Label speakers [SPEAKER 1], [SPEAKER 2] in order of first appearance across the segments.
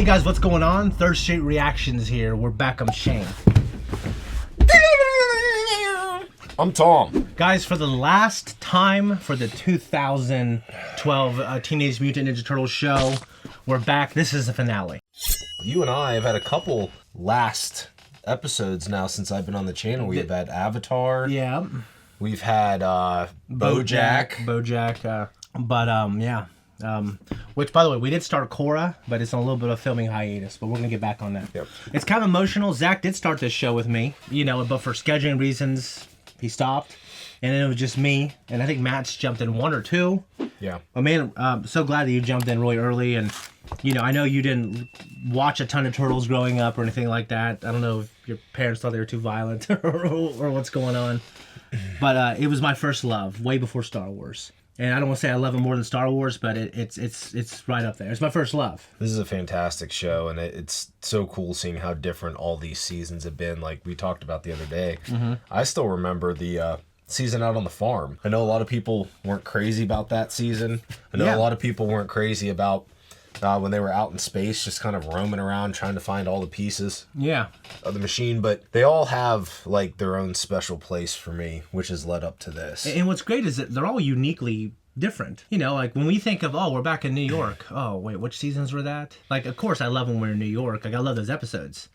[SPEAKER 1] Hey guys, what's going on? Third Street Reactions here. We're back. I'm Shane.
[SPEAKER 2] I'm Tom.
[SPEAKER 1] Guys, for the last time for the 2012 Teenage Mutant Ninja Turtles show, we're back. This is the finale.
[SPEAKER 2] You and I have had a couple last episodes now since I've been on the channel. We've had Avatar.
[SPEAKER 1] Yeah.
[SPEAKER 2] We've had BoJack.
[SPEAKER 1] Which, by the way, we did start Korra, but it's on a little bit of filming hiatus, but we're going to get back on that.
[SPEAKER 2] Yep.
[SPEAKER 1] It's kind of emotional. Zach did start this show with me, you know, but for scheduling reasons, he stopped. And then it was just me, and I think Matt's jumped in one or two.
[SPEAKER 2] Yeah.
[SPEAKER 1] But man, I'm so glad that you jumped in really early, and, you know, I know you didn't watch a ton of Turtles growing up or anything like that. I don't know if your parents thought they were too violent or what's going on. But it was my first love, way before Star Wars. And I don't want to say I love it more than Star Wars, but it's right up there. It's my first love.
[SPEAKER 2] This is a fantastic show, and it's so cool seeing how different all these seasons have been. Like we talked about the other day. Mm-hmm. I still remember the season out on the farm. I know a lot of people weren't crazy about that season. I know a lot of people weren't crazy about when they were out in space, just kind of roaming around trying to find all the pieces of the machine. But they all have like their own special place for me, which has led up to this.
[SPEAKER 1] And what's great is that they're all uniquely different. You know, like when we think of, oh, we're back in New York. Oh, wait, which seasons were that? Like, of course, I love when we're in New York. Like, I love those episodes.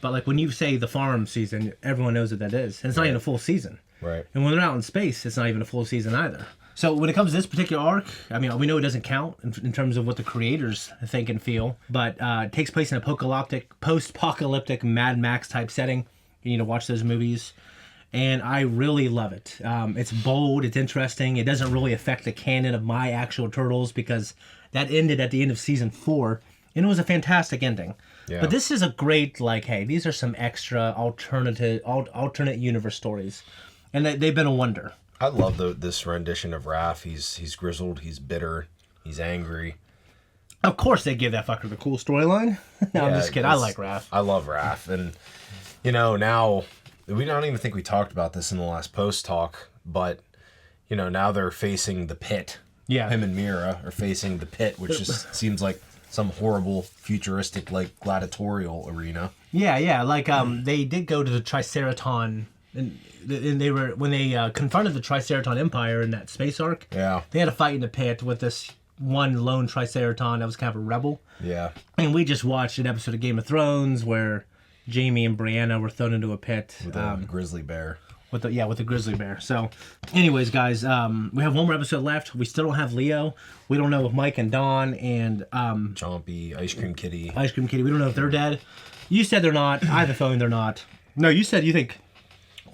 [SPEAKER 1] But like when you say the farm season, everyone knows what that is. And it's not even a full season.
[SPEAKER 2] Right.
[SPEAKER 1] And when they're out in space, it's not even a full season either. So when it comes to this particular arc, I mean, we know it doesn't count in terms of what the creators think and feel, but it takes place in a post-apocalyptic Mad Max type setting. You need to watch those movies. And I really love it. It's bold, it's interesting. It doesn't really affect the canon of my actual Turtles because that ended at the end of season 4, and it was a fantastic ending. Yeah. But this is a great, like, hey, these are some extra alternate universe stories, and they've been a wonder.
[SPEAKER 2] I love this rendition of Raph. He's grizzled, he's bitter, he's angry.
[SPEAKER 1] Of course they give that fucker the cool storyline. No, I'm just kidding. I like Raph.
[SPEAKER 2] I love Raph. And, you know, now, we don't even think we talked about this in the last post talk, but, you know, now they're facing the pit.
[SPEAKER 1] Yeah.
[SPEAKER 2] Him and Mira are facing the pit, which just seems like some horrible, futuristic, like, gladiatorial arena.
[SPEAKER 1] Yeah, like, they did go to the Triceraton, and they were, when they confronted the Triceraton Empire in that space arc, they had a fight in the pit with this one lone Triceraton that was kind of a rebel. Yeah. And we just watched an episode of Game of Thrones where Jaime and Brianna were thrown into a pit.
[SPEAKER 2] With a grizzly bear.
[SPEAKER 1] With the grizzly bear. So, anyways, guys, we have one more episode left. We still don't have Leo. We don't know if Mike and Dawn and
[SPEAKER 2] Chompy, Ice Cream Kitty.
[SPEAKER 1] We don't know if they're dead. You said they're not. I have a feeling they're not. No, you said you think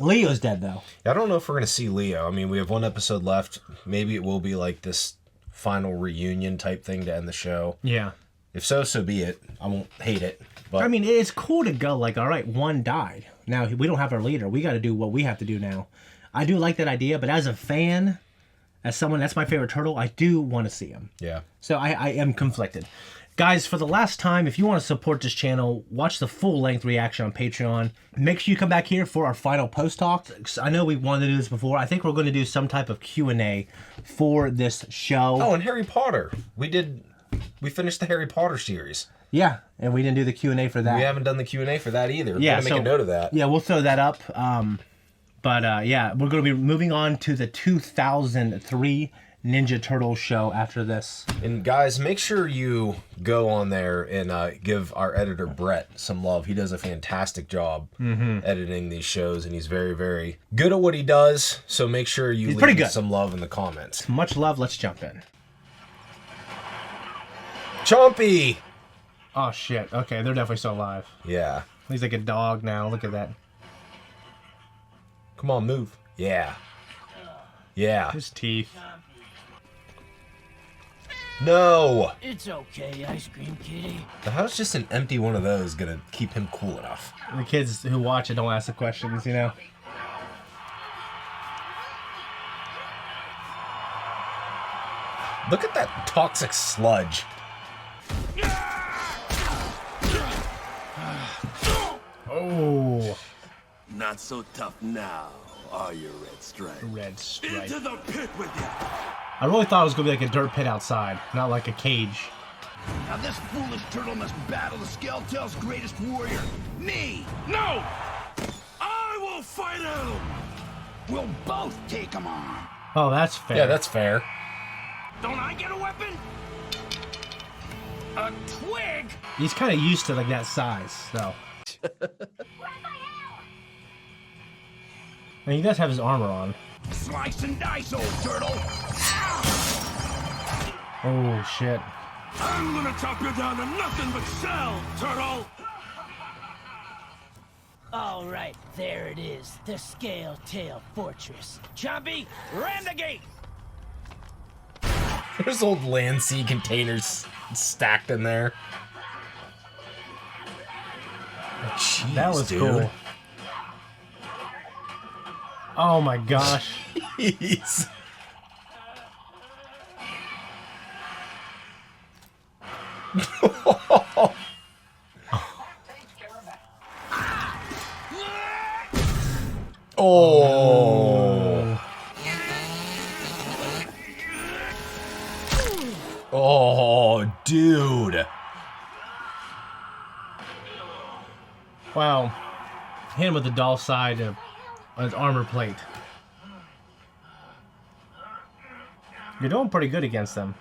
[SPEAKER 1] Leo's dead, though.
[SPEAKER 2] I don't know if we're going to see Leo. I mean, we have one episode left. Maybe it will be like this final reunion type thing to end the show. Yeah. If so, so be it. I won't hate it. But
[SPEAKER 1] I mean, it's cool to go like, all right, one died. Now, we don't have our leader. We got to do what we have to do now. I do like that idea, but as a fan, as someone that's my favorite turtle, I do want to see him. Yeah. So I am conflicted. Guys, for the last time, if you want to support this channel, watch the full-length reaction on Patreon. Make sure you come back here for our final post-talk. I know we wanted to do this before. I think we're going to do some type of Q&A for this show.
[SPEAKER 2] Oh, and Harry Potter. We finished the Harry Potter series.
[SPEAKER 1] Yeah, and we didn't do the Q&A for that.
[SPEAKER 2] We haven't done the Q&A for that either. Yeah, gotta make a note of that.
[SPEAKER 1] Yeah, we'll throw that up. Yeah, we're going to be moving on to the 2003 Ninja Turtles show after this.
[SPEAKER 2] And guys, make sure you go on there and give our editor Brett some love. He does a fantastic job editing these shows, and he's very, very good at what he does. So make sure you leave him some love in the comments.
[SPEAKER 1] Much love. Let's jump in.
[SPEAKER 2] Chompy!
[SPEAKER 1] Oh, shit. Okay, they're definitely still alive.
[SPEAKER 2] Yeah.
[SPEAKER 1] He's like a dog now. Look at that.
[SPEAKER 2] Come on, move. Yeah. Yeah.
[SPEAKER 1] His teeth.
[SPEAKER 2] No!
[SPEAKER 3] It's okay, Ice Cream Kitty.
[SPEAKER 2] How's just an empty one of those gonna keep him cool enough?
[SPEAKER 1] The kids who watch it don't ask the questions, you know?
[SPEAKER 2] Look at that toxic sludge.
[SPEAKER 1] Oh.
[SPEAKER 4] Not so tough now, are you, Red Stripe?
[SPEAKER 1] Red Stripe.
[SPEAKER 4] Into the pit with you!
[SPEAKER 1] I really thought it was going to be like a dirt pit outside, not like a cage.
[SPEAKER 5] Now this foolish turtle must battle the Skeletal's greatest warrior, me!
[SPEAKER 4] No! I will fight him!
[SPEAKER 5] We'll both take him on.
[SPEAKER 1] Oh, that's fair.
[SPEAKER 2] Yeah, that's fair.
[SPEAKER 4] Don't I get a weapon? A twig?
[SPEAKER 1] He's kind of used to like that size, though. I mean, he does have his armor on.
[SPEAKER 5] Slice and dice, old turtle!
[SPEAKER 1] Oh, shit.
[SPEAKER 4] I'm gonna chop you down to nothing but shell, turtle!
[SPEAKER 3] All right, there it is, the Scale Tail Fortress. Chompy, ram the gate!
[SPEAKER 2] There's old land sea containers stacked in there. Jeez,
[SPEAKER 1] That was
[SPEAKER 2] dude.
[SPEAKER 1] cool. Oh my gosh.
[SPEAKER 2] Jeez. Oh. Oh, dude.
[SPEAKER 1] Wow. Hit him with the doll side on his armor plate. You're doing pretty good against them.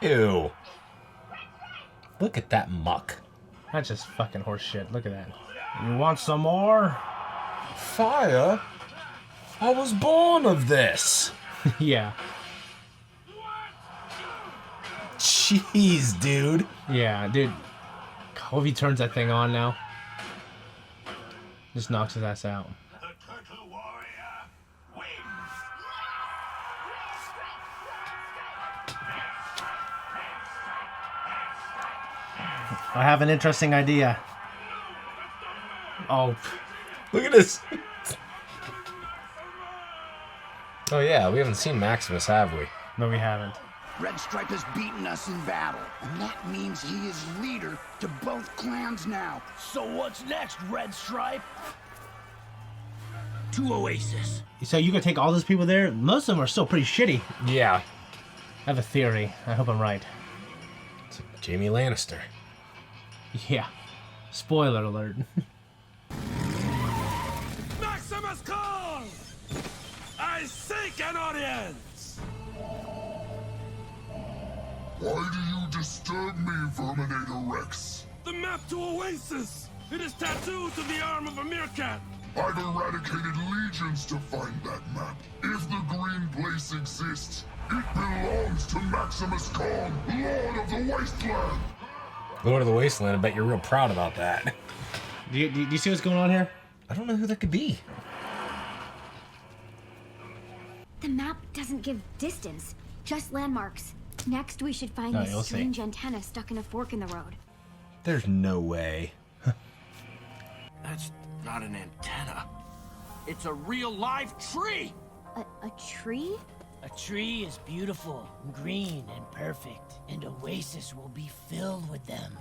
[SPEAKER 2] Ew. Look at that muck.
[SPEAKER 1] That's just fucking horse shit. Look at that. You want some more?
[SPEAKER 2] Fire? I was born of this.
[SPEAKER 1] Yeah.
[SPEAKER 2] Jeez, dude.
[SPEAKER 1] Yeah, dude. What if he turns that thing on now? Just knocks his ass out.
[SPEAKER 4] The turtle warrior wins!
[SPEAKER 1] I have an interesting idea. Oh,
[SPEAKER 2] Look at this. Oh yeah, we haven't seen Maximus, have we?
[SPEAKER 1] no, we haven't.
[SPEAKER 5] Red Stripe has beaten us in battle, and that means he is leader to both clans now.
[SPEAKER 3] So what's next, Red Stripe? To Oasis.
[SPEAKER 1] So you gonna take all those people there? Most of them are still pretty shitty.
[SPEAKER 2] Yeah.
[SPEAKER 1] I have a theory. I hope I'm right.
[SPEAKER 2] It's like Jamie Lannister.
[SPEAKER 1] Yeah. Spoiler alert.
[SPEAKER 4] Maximus Kong! I seek an audience!
[SPEAKER 6] Why do you disturb me, Verminator Rex?
[SPEAKER 4] The map to Oasis! It is tattooed to the arm of a meerkat!
[SPEAKER 6] I've eradicated legions to find that map. If the green place exists, it belongs to Maximus Kong, Lord of the Wasteland!
[SPEAKER 2] Lord of the Wasteland, I bet you're real proud about that.
[SPEAKER 1] do you see what's going on here?
[SPEAKER 2] I don't know who that could be.
[SPEAKER 7] The map doesn't give distance, just landmarks. Next, we should find
[SPEAKER 1] Oh,
[SPEAKER 7] this
[SPEAKER 1] you'll see.
[SPEAKER 7] strange antenna stuck in a fork in the road.
[SPEAKER 2] There's no way.
[SPEAKER 4] That's not an antenna. It's a real live tree!
[SPEAKER 7] A tree?
[SPEAKER 3] A tree is beautiful, green, and perfect, and Oasis will be filled with them.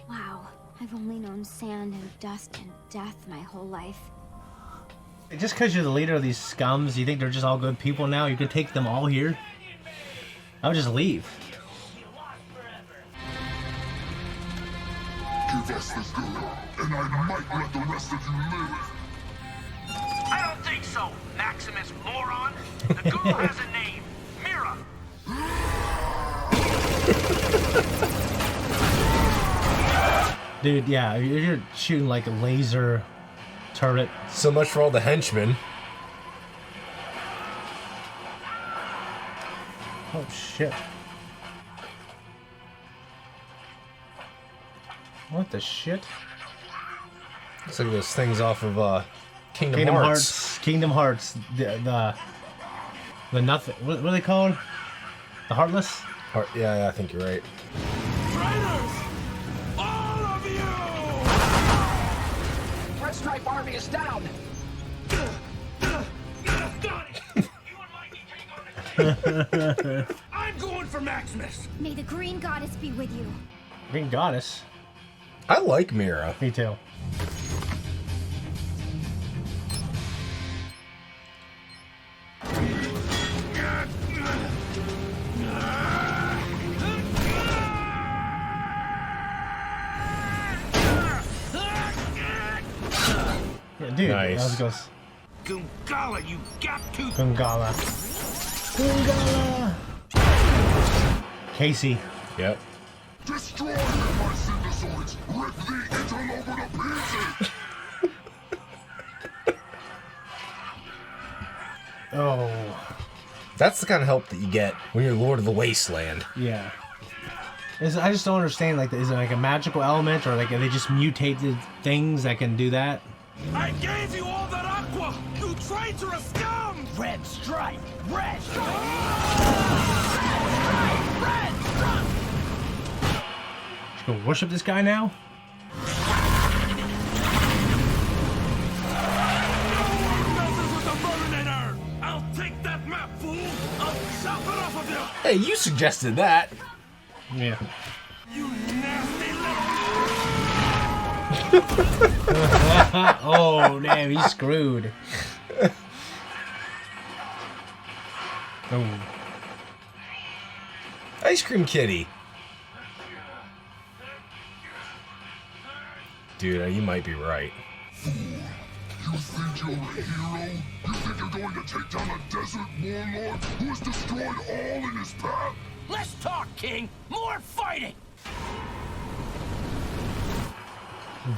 [SPEAKER 7] Wow, I've only known sand and dust and death my whole life.
[SPEAKER 1] Just because you're the leader of these scums, you think they're just all good people now? You could take them all here? I would just leave.
[SPEAKER 6] Give us the girl, and I might let the rest of you live.
[SPEAKER 8] I don't think so, Maximus moron. The girl has a name, Mira.
[SPEAKER 1] Dude, yeah, you're shooting like a laser turret.
[SPEAKER 2] So much for all the henchmen.
[SPEAKER 1] Oh, shit. What the shit?
[SPEAKER 2] Looks like those things off of Kingdom
[SPEAKER 1] Kingdom
[SPEAKER 2] Hearts.
[SPEAKER 1] Hearts. Kingdom Hearts. The nothing. What are they called? The Heartless?
[SPEAKER 2] Yeah, I think you're right.
[SPEAKER 4] Traitors! All of you!
[SPEAKER 5] Red Stripe army is down!
[SPEAKER 4] I'm going for Maximus!
[SPEAKER 7] May the green goddess be with you.
[SPEAKER 1] Green Goddess.
[SPEAKER 2] I like Mira.
[SPEAKER 1] Me too. dude.
[SPEAKER 2] Nice.
[SPEAKER 1] That goes
[SPEAKER 4] Gungala, you gap-toothed...
[SPEAKER 1] Gungala. Casey.
[SPEAKER 2] Yep.
[SPEAKER 6] Destroy them, my synthesoids! Rip the interloper to pieces!
[SPEAKER 1] Oh.
[SPEAKER 2] That's the kind of help that you get when you're Lord of the Wasteland.
[SPEAKER 1] Yeah. I just don't understand, like, is it like a magical element, or like, are they just mutated things that can do that?
[SPEAKER 4] I gave you all that aqua! You traitorous scum!
[SPEAKER 3] Red stripe! Red stripe!
[SPEAKER 1] Just go worship this guy now?
[SPEAKER 4] I'll take that map, fool! I'll chop it off of you!
[SPEAKER 2] Hey, you suggested that.
[SPEAKER 1] Yeah.
[SPEAKER 4] You nasty little...
[SPEAKER 1] Oh, damn, he's screwed. Oh.
[SPEAKER 2] Ice Cream Kitty. Dude, you might be right.
[SPEAKER 6] You think you're a hero? You think you're going to take down a desert warlord who has destroyed all in his path?
[SPEAKER 3] Let's talk, King! More fighting!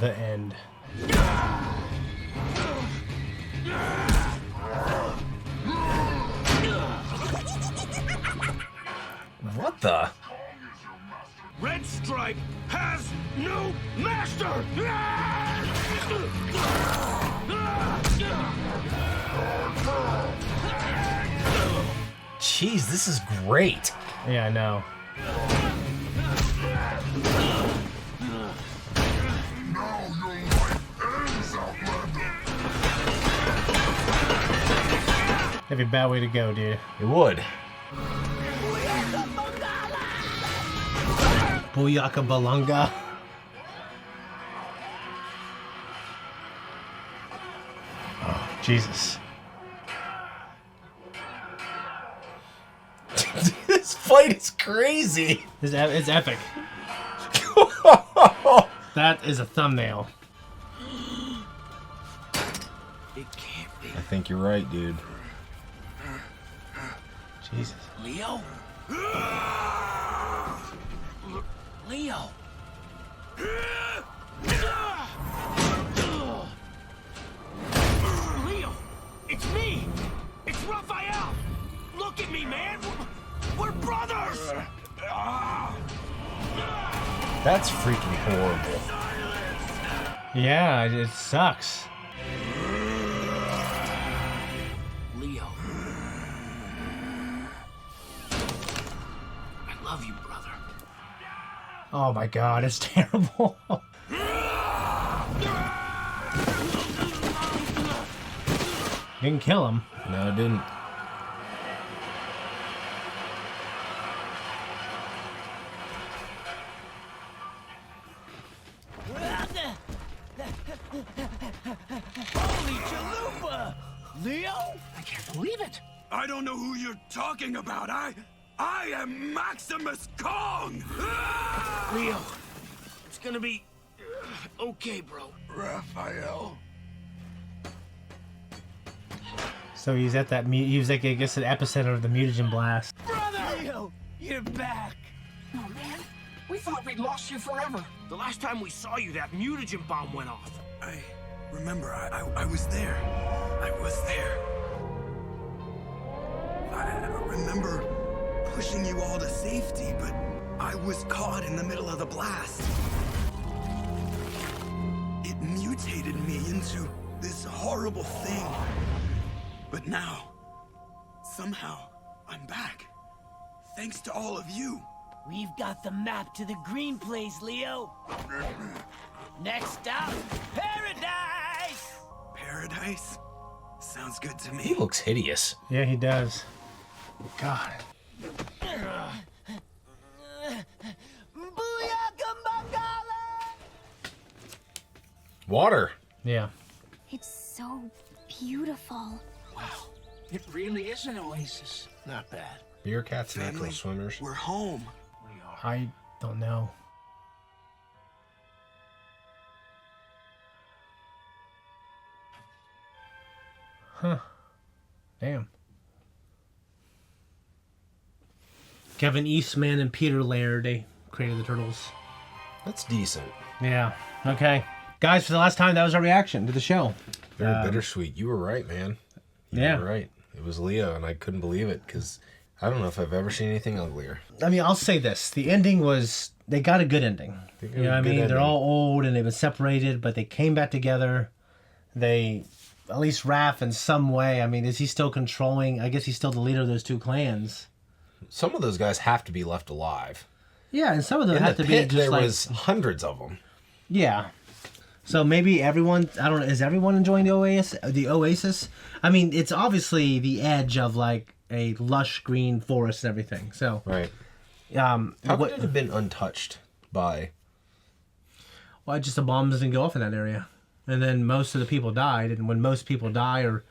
[SPEAKER 1] The end.
[SPEAKER 2] What the?
[SPEAKER 4] Red Stripe has no master!
[SPEAKER 2] Jeez, this is great.
[SPEAKER 1] Yeah, I know.
[SPEAKER 6] Now your life ends, Outlander!
[SPEAKER 1] That'd be a bad way to go, dude.
[SPEAKER 2] It would.
[SPEAKER 1] Booyaka Balunga. Oh, Jesus.
[SPEAKER 2] This fight is crazy.
[SPEAKER 1] It's epic. That is a thumbnail.
[SPEAKER 4] It can't be.
[SPEAKER 2] I think you're right, dude.
[SPEAKER 1] Jesus.
[SPEAKER 3] Leo? Leo!
[SPEAKER 4] Leo! It's me! It's Raphael! Look at me, man! We're brothers!
[SPEAKER 2] That's freaking horrible.
[SPEAKER 1] Yeah, it sucks.
[SPEAKER 3] Leo. I love you, brother.
[SPEAKER 1] Oh my god, it's terrible. Didn't kill him.
[SPEAKER 2] No, it didn't.
[SPEAKER 3] Holy chalupa! Leo?
[SPEAKER 5] I can't believe it.
[SPEAKER 4] I don't know who you're talking about. I am Maximus Kong!
[SPEAKER 3] Leo, it's gonna be okay, bro.
[SPEAKER 4] Raphael.
[SPEAKER 1] So he's at that he was like, I guess, the epicenter of the mutagen blast.
[SPEAKER 3] Brother! Leo, you're back.
[SPEAKER 5] Oh, man. We thought we'd lost you forever.
[SPEAKER 3] The last time we saw you, that mutagen bomb went off.
[SPEAKER 4] I remember, I was there. I was there. I remember pushing you all to safety, but I was caught in the middle of the blast. It mutated me into this horrible thing. But now, somehow, I'm back. Thanks to all of you.
[SPEAKER 3] We've got the map to the green place, Leo. Next stop, paradise!
[SPEAKER 4] Paradise? Sounds good to
[SPEAKER 2] He
[SPEAKER 4] me.
[SPEAKER 2] looks hideous.
[SPEAKER 1] Yeah, he does. God.
[SPEAKER 3] Booyaka Mangala!
[SPEAKER 2] Water.
[SPEAKER 1] Yeah.
[SPEAKER 7] It's so beautiful.
[SPEAKER 5] Wow. It really is an oasis.
[SPEAKER 3] Not bad.
[SPEAKER 2] Beer cats, natural
[SPEAKER 4] Family,
[SPEAKER 2] swimmers.
[SPEAKER 4] we're home.
[SPEAKER 1] I don't know. Damn. Kevin Eastman and Peter Laird, they created the Turtles.
[SPEAKER 2] That's decent.
[SPEAKER 1] Yeah. Okay. Guys, for the last time, that was our reaction to the show.
[SPEAKER 2] Very bittersweet. You were right, man. You were right. It was Leo, and I couldn't believe it, because I don't know if I've ever seen anything uglier.
[SPEAKER 1] I mean, I'll say this. The ending was... They got a good ending. You know what I mean?
[SPEAKER 2] ending.
[SPEAKER 1] They're all old, and they've been separated, but they came back together. They... At least Raph, in some way, I mean, is he still controlling... I guess he's still the leader of those two clans.
[SPEAKER 2] Some of those guys have to be left alive.
[SPEAKER 1] Yeah, and some of them
[SPEAKER 2] In
[SPEAKER 1] have
[SPEAKER 2] the
[SPEAKER 1] to
[SPEAKER 2] pit,
[SPEAKER 1] be just
[SPEAKER 2] there
[SPEAKER 1] like...
[SPEAKER 2] was hundreds of them.
[SPEAKER 1] Yeah. So maybe everyone... I don't know. Is everyone enjoying the oasis? I mean, it's obviously the edge of, like, a lush green forest and everything. So...
[SPEAKER 2] Right. How could it have been untouched by...
[SPEAKER 1] Well, just the bombs didn't go off in that area. And then most of the people died. And when most people die, or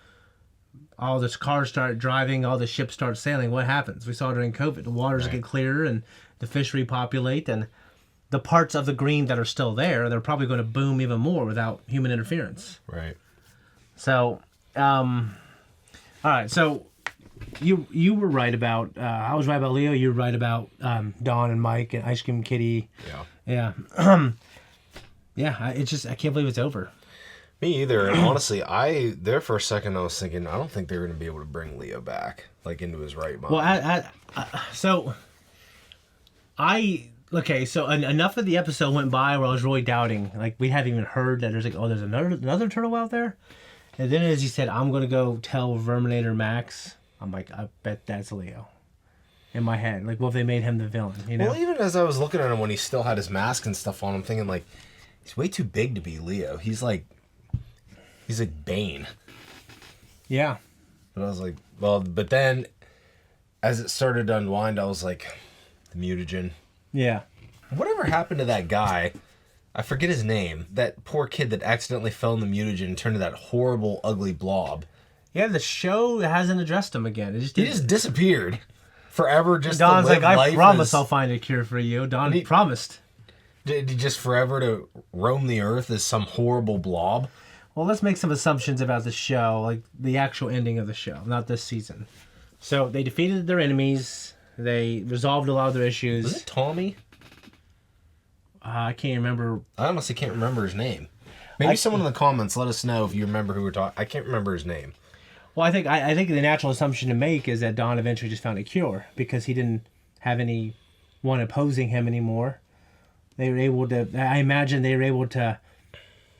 [SPEAKER 1] all the cars start driving, all the ships start sailing, what happens? We saw during COVID. The waters get clearer and the fish repopulate. And the parts of the green that are still there, they're probably going to boom even more without human interference.
[SPEAKER 2] Right.
[SPEAKER 1] So, all right. So, you were right about... I was right about Leo. You were right about Dawn and Mike and Ice Cream Kitty.
[SPEAKER 2] Yeah.
[SPEAKER 1] Yeah. Yeah, it's just... I can't believe it's over.
[SPEAKER 2] Me either. And honestly, there for a second I was thinking, I don't think they're going to be able to bring Leo back, like, into his right mind.
[SPEAKER 1] Well, okay, so enough of the episode went by where I was really doubting. Like, we haven't even heard that there's like, oh, there's another turtle out there? And then as he said, I'm going to go tell Verminator Max, I'm like, I bet that's Leo. In my head. Like, what if they made him the villain, you know?
[SPEAKER 2] Well, even as I was looking at him when he still had his mask and stuff on, I'm thinking, like, he's way too big to be Leo. He's like Bane.
[SPEAKER 1] Yeah.
[SPEAKER 2] But I was like, well, but then as it started to unwind, I was like, the mutagen.
[SPEAKER 1] Yeah.
[SPEAKER 2] Whatever happened to that guy? I forget his name. That poor kid that accidentally fell in the mutagen and turned to that horrible, ugly blob.
[SPEAKER 1] Yeah, the show hasn't addressed him again. He
[SPEAKER 2] just disappeared. Forever just
[SPEAKER 1] Don's
[SPEAKER 2] to live
[SPEAKER 1] like, I
[SPEAKER 2] life
[SPEAKER 1] promise I'll find a cure for you. Don promised.
[SPEAKER 2] Did he just forever to roam the earth as some horrible blob?
[SPEAKER 1] Well, let's make some assumptions about the show, like the actual ending of the show, not this season. So they defeated their enemies. They resolved a lot of their issues.
[SPEAKER 2] Was it Tommy?
[SPEAKER 1] I can't remember.
[SPEAKER 2] I honestly can't remember his name. Maybe someone in the comments let us know if you remember who we're talking. I can't remember his name.
[SPEAKER 1] Well, I think the natural assumption to make is that Don eventually just found a cure because he didn't have anyone opposing him anymore. They were able to. I imagine they were able to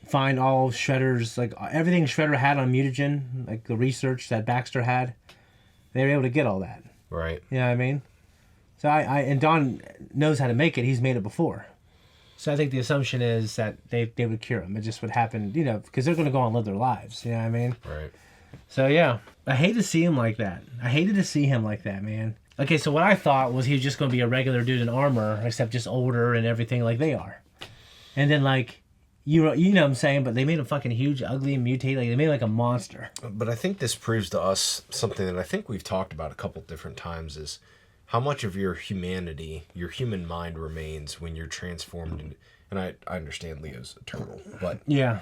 [SPEAKER 1] find all of Shredder's, like, everything Shredder had on mutagen, like the research that Baxter had. They were able to get all that.
[SPEAKER 2] Right.
[SPEAKER 1] You know what I mean? So and Don knows how to make it. He's made it before. So I think the assumption is that they would cure him. It just would happen, you know, because they're going to go on and live their lives. You know what I mean?
[SPEAKER 2] Right.
[SPEAKER 1] So, yeah. I hate to see him like that. I hated to see him like that, man. Okay, so what I thought was he was just going to be a regular dude in armor, except just older and everything like they are. And then, like, you know what I'm saying, but they made him fucking huge, ugly, and mutate. Like, they made him like a monster.
[SPEAKER 2] But I think this proves to us something that I think we've talked about a couple different times is how much of your humanity, your human mind remains when you're transformed into... And I understand Leo's a turtle, but...
[SPEAKER 1] Yeah.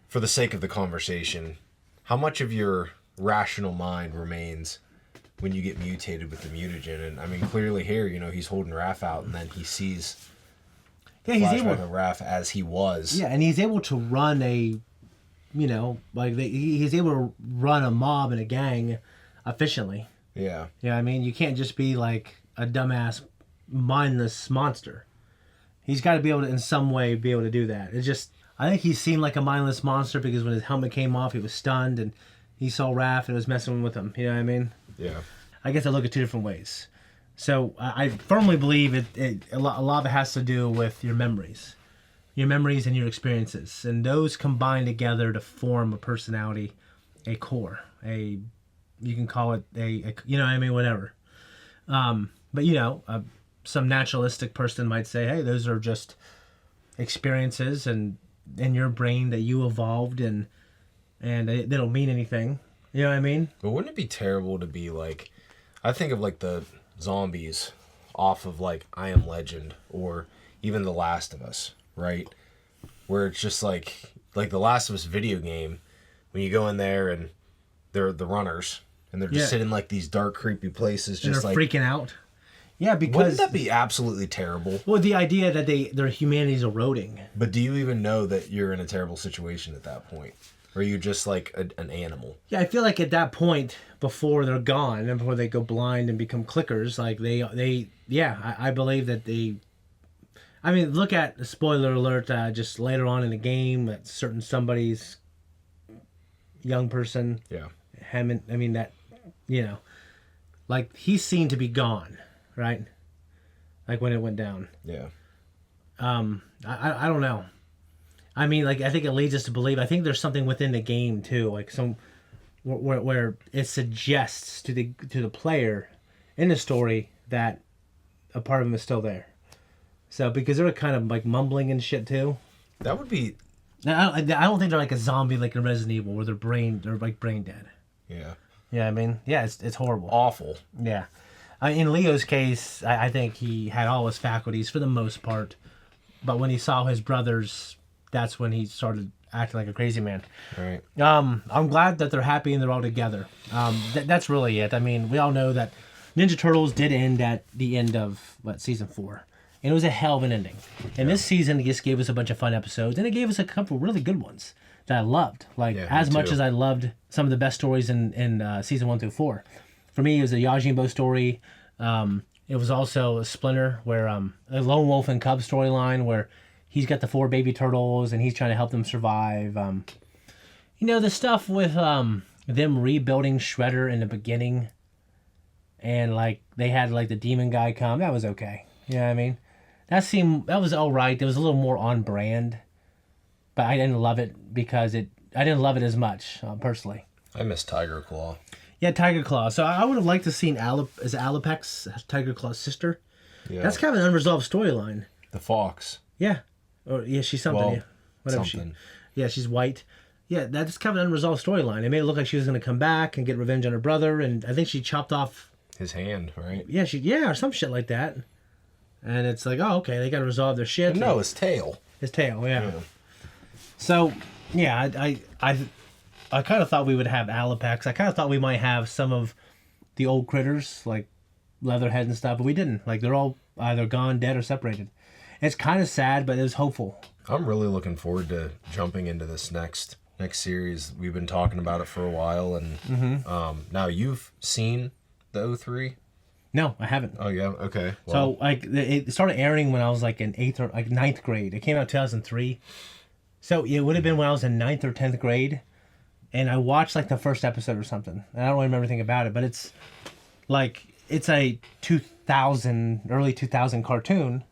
[SPEAKER 2] For the sake of the conversation, how much of your rational mind remains when you get mutated with the mutagen? And, I mean, clearly here, you know, he's holding Raph out, and then he sees...
[SPEAKER 1] Yeah, he's able
[SPEAKER 2] of Raph as he was.
[SPEAKER 1] Yeah, and he's able to run a, you know, like he's able to run a mob and a gang efficiently.
[SPEAKER 2] Yeah.
[SPEAKER 1] Yeah, I mean, you can't just be like a dumbass, mindless monster. He's got to be able to, in some way, be able to do that. It's just, I think he seemed like a mindless monster because when his helmet came off, he was stunned and he saw Raph and was messing with him. You know what I mean?
[SPEAKER 2] Yeah.
[SPEAKER 1] I guess I look at two different ways. So I firmly believe a lot of it has to do with your memories and your experiences, and those combine together to form a personality, a core, you can call it a you know what I mean, whatever. But you know, some naturalistic person might say, hey, those are just experiences and in your brain that you evolved and they don't mean anything. You know what I mean?
[SPEAKER 2] But wouldn't it be terrible to be like, I think of like the zombies off of like I Am Legend or even The Last of Us, right? Where it's just like the Last of Us video game, when you go in there and they're the runners, and they're just sitting like these dark, creepy places,
[SPEAKER 1] and
[SPEAKER 2] just
[SPEAKER 1] they're
[SPEAKER 2] like
[SPEAKER 1] freaking out. Yeah, because
[SPEAKER 2] wouldn't that be absolutely terrible?
[SPEAKER 1] Well, the idea that their humanity's eroding.
[SPEAKER 2] But do you even know that you're in a terrible situation at that point? Or are you just like an animal?
[SPEAKER 1] Yeah, I feel like at that point, before they're gone and before they go blind and become clickers, like I believe that they. I mean, look at, spoiler alert, just later on in the game, that somebody's young person.
[SPEAKER 2] Yeah.
[SPEAKER 1] I mean, that, like, he's seen to be gone, right? Like, when it went down.
[SPEAKER 2] Yeah.
[SPEAKER 1] I don't know. I mean, like, I think it leads us to believe, I think there's something within the game, too, like, where it suggests to the player in the story that a part of him is still there. So, because they're kind of like mumbling and shit too.
[SPEAKER 2] That would be.
[SPEAKER 1] I don't think they're like a zombie like in Resident Evil where they're like brain dead.
[SPEAKER 2] Yeah.
[SPEAKER 1] Yeah, I mean, yeah, it's horrible.
[SPEAKER 2] Awful.
[SPEAKER 1] Yeah. In Leo's case, I think he had all his faculties for the most part, but when he saw his brothers, that's when he started acting like a crazy man.
[SPEAKER 2] Right.
[SPEAKER 1] I'm glad that they're happy and they're all together. That's really it. I mean, we all know that Ninja Turtles did end at the end of season 4. And it was a hell of an ending. And this season just gave us a bunch of fun episodes, and it gave us a couple really good ones that I loved. Like, as much as I loved some of the best stories in season 1 through 4. For me, it was a Yajimbo story. It was also a Splinter, where a Lone Wolf and Cub storyline, where he's got the 4 baby turtles, and he's trying to help them survive. The stuff with them rebuilding Shredder in the beginning, and, like, they had, like, the demon guy come. That was okay. You know what I mean? That was all right. It was a little more on brand, but I didn't love it because I didn't love it as much personally.
[SPEAKER 2] I miss Tiger Claw.
[SPEAKER 1] Yeah, Tiger Claw. So I would have liked to seen Alopex, Tiger Claw's sister. Yeah. That's kind of an unresolved storyline.
[SPEAKER 2] The fox.
[SPEAKER 1] Yeah. Or yeah, she's something.
[SPEAKER 2] Well,
[SPEAKER 1] yeah. Whatever
[SPEAKER 2] something.
[SPEAKER 1] She's white. Yeah, that's kind of an unresolved storyline. It made it look like she was going to come back and get revenge on her brother, and I think she chopped off
[SPEAKER 2] his hand, right?
[SPEAKER 1] Yeah, or some shit like that. And it's like, oh, okay, they got to resolve their shit.
[SPEAKER 2] No, his tail.
[SPEAKER 1] His tail, yeah. So, yeah, I kind of thought we would have Alopex. I kind of thought we might have some of the old critters, like Leatherhead and stuff, but we didn't. Like, they're all either gone, dead, or separated. It's kind of sad, but it was hopeful.
[SPEAKER 2] I'm really looking forward to jumping into this next series. We've been talking about it for a while, and now you've seen the 03?
[SPEAKER 1] No, I haven't.
[SPEAKER 2] Oh yeah, okay.
[SPEAKER 1] Well, so like it started airing when I was like in 8th or like 9th grade. It came out 2003. So it would have been when I was in 9th or 10th grade, and I watched like the first episode or something. And I don't really remember anything about it, but it's a early 2000 cartoon.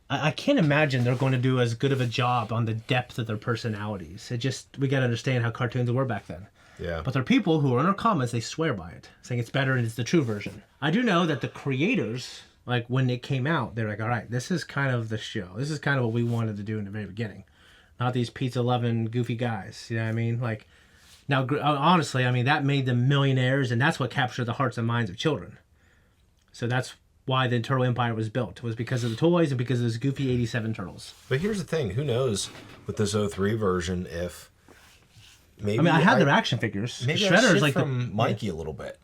[SPEAKER 1] I can't imagine they're going to do as good of a job on the depth of their personalities. We got to understand how cartoons were back then.
[SPEAKER 2] Yeah.
[SPEAKER 1] But there are people who are in our comments, they swear by it, saying it's better and it's the true version. I do know that the creators, like when it came out, they're like, all right, this is kind of the show. This is kind of what we wanted to do in the very beginning. Not these pizza-loving, goofy guys. You know what I mean? Like, now, honestly, I mean, that made them millionaires, and that's what captured the hearts and minds of children. So that's why the Turtle Empire was built, was because of the toys and because of those goofy 87 turtles.
[SPEAKER 2] But here's the thing. Who knows with this 03 version if... Maybe
[SPEAKER 1] I had their action figures.
[SPEAKER 2] Maybe
[SPEAKER 1] Shredder's
[SPEAKER 2] like from Mikey a little bit.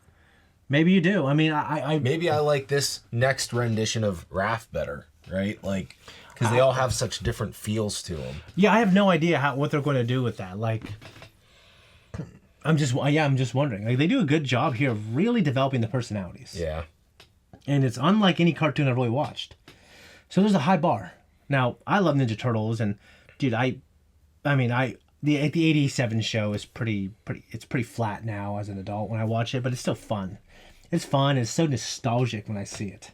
[SPEAKER 1] Maybe you do. I mean, I
[SPEAKER 2] maybe I like this next rendition of Raph better, right? Like, because they all have such different feels to them.
[SPEAKER 1] Yeah, I have no idea what they're going to do with that. Like, I'm just wondering. Like, they do a good job here of really developing the personalities.
[SPEAKER 2] Yeah.
[SPEAKER 1] And it's unlike any cartoon I've really watched. So there's a high bar. Now, I love Ninja Turtles, and dude, the 87 show is pretty flat now as an adult when I watch it, but it's still fun. It's fun. It's so nostalgic when I see it.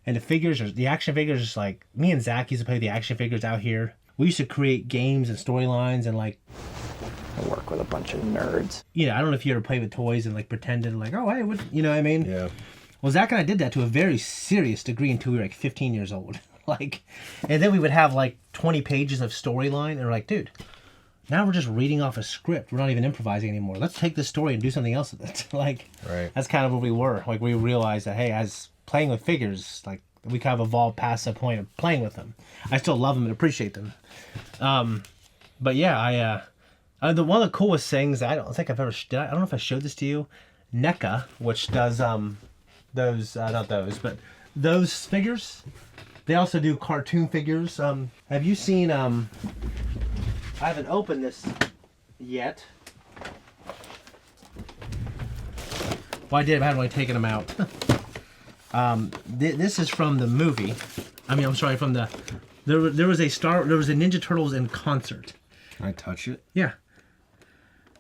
[SPEAKER 1] And the action figures, just like me and Zach used to play the action figures out here. We used to create games and storylines and like
[SPEAKER 9] I work with a bunch of nerds.
[SPEAKER 1] I don't know if you ever played with toys and like pretended like, oh, hey, what, you know what I mean?
[SPEAKER 2] Yeah.
[SPEAKER 1] Well, Zach and I did that to a very serious degree until we were like 15 years old. And then we would have like 20 pages of storyline and we're like, dude, now we're just reading off a script. We're not even improvising anymore. Let's take this story and do something else with it.
[SPEAKER 2] Right.
[SPEAKER 1] That's kind of where we were. Like, we realized that, hey, as playing with figures, like, we kind of evolved past the point of playing with them. I still love them and appreciate them. But yeah, One of the coolest things, I don't think I've ever, I don't know if I showed this to you, NECA, which does those, not those, but those figures. They also do cartoon figures. Have you seen, I haven't opened this yet. Well, I did, I hadn't really taken them out. This is from the movie. I mean, I'm sorry, from the, there was a Ninja Turtles in concert.
[SPEAKER 2] Can I touch it?
[SPEAKER 1] Yeah.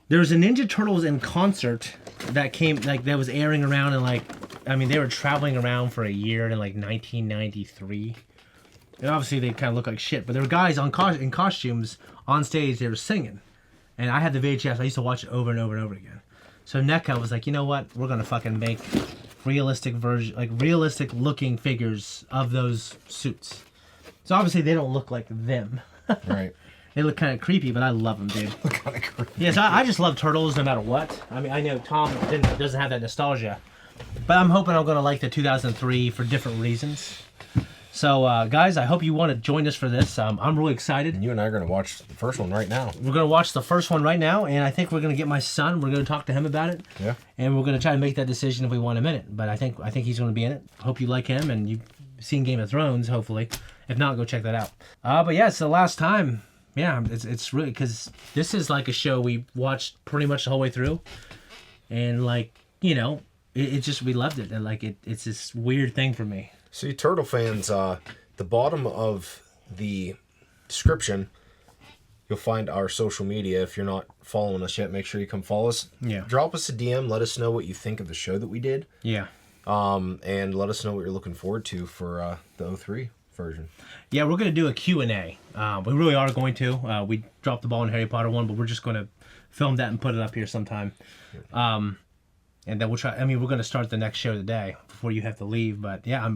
[SPEAKER 1] There was a Ninja Turtles in concert that came, like, that was airing around, and, like, I mean, they were traveling around for a year in, like, 1993. And obviously, they kind of look like shit, but there were guys in costumes on stage, they were singing. And I had the VHS, I used to watch it over and over and over again. So NECA was like, you know what? We're going to fucking make realistic looking figures of those suits. So obviously, they don't look like them.
[SPEAKER 2] Right.
[SPEAKER 1] They look kind of creepy, but I love them, dude.
[SPEAKER 2] Kind of creepy.
[SPEAKER 1] Yes, I just love Turtles no matter what. I mean, I know Tom doesn't have that nostalgia, but I'm hoping I'm going to like the 2003 for different reasons. So, guys, I hope you want to join us for this. I'm really excited.
[SPEAKER 2] And you and I are going to watch the first one right now.
[SPEAKER 1] We're going to watch the first one right now, and I think we're going to get my son. We're going to talk to him about it.
[SPEAKER 2] Yeah.
[SPEAKER 1] And we're going to try to make that decision if we want him in it. But I think he's going to be in it. Hope you like him, and you've seen Game of Thrones, hopefully. If not, go check that out. But yeah, it's the last time. Yeah, it's really, because this is like a show we watched pretty much the whole way through, and like, you know, it just, we loved it, and like it's this weird thing for me.
[SPEAKER 2] See, Turtle fans, the bottom of the description, you'll find our social media. If you're not following us yet, make sure you come follow us.
[SPEAKER 1] Yeah.
[SPEAKER 2] Drop us a DM. Let us know what you think of the show that we did.
[SPEAKER 1] Yeah.
[SPEAKER 2] And let us know what you're looking forward to for the 03 version.
[SPEAKER 1] Yeah, we're going to do a Q&A. We really are going to. We dropped the ball in Harry Potter 1, but we're just going to film that and put it up here sometime. And then we'll try, I mean, we're going to start the next show today before you have to leave. But yeah,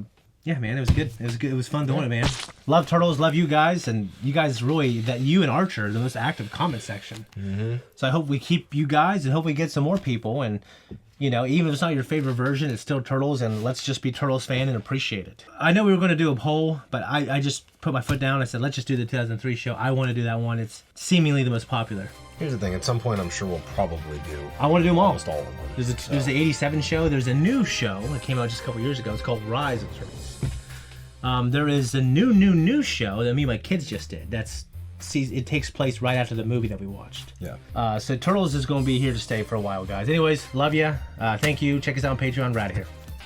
[SPEAKER 1] yeah, man, it was good. It was good. It was fun doing it, man. Love Turtles, love you guys. And you guys really, that you and Archer are the most active comment section. Mm-hmm. So I hope we keep you guys, and hope we get some more people. And, you know, even if it's not your favorite version, it's still Turtles, and let's just be Turtles fan and appreciate it. I know we were going to do a poll, but I just put my foot down. I said, let's just do the 2003 show. I want to do that one. It's seemingly the most popular.
[SPEAKER 2] Here's the thing. At some point, I'm sure we'll probably do.
[SPEAKER 1] I want to do them all.
[SPEAKER 2] Almost all of them.
[SPEAKER 1] There's the 87 show. There's a new show that came out just a couple years ago. It's called Rise of Turtles. There is a new show that me and my kids just did. It takes place right after the movie that we watched.
[SPEAKER 2] Yeah.
[SPEAKER 1] So Turtles is going to be here to stay for a while, guys. Anyways, love ya. Thank you. Check us out on Patreon. We're out of here.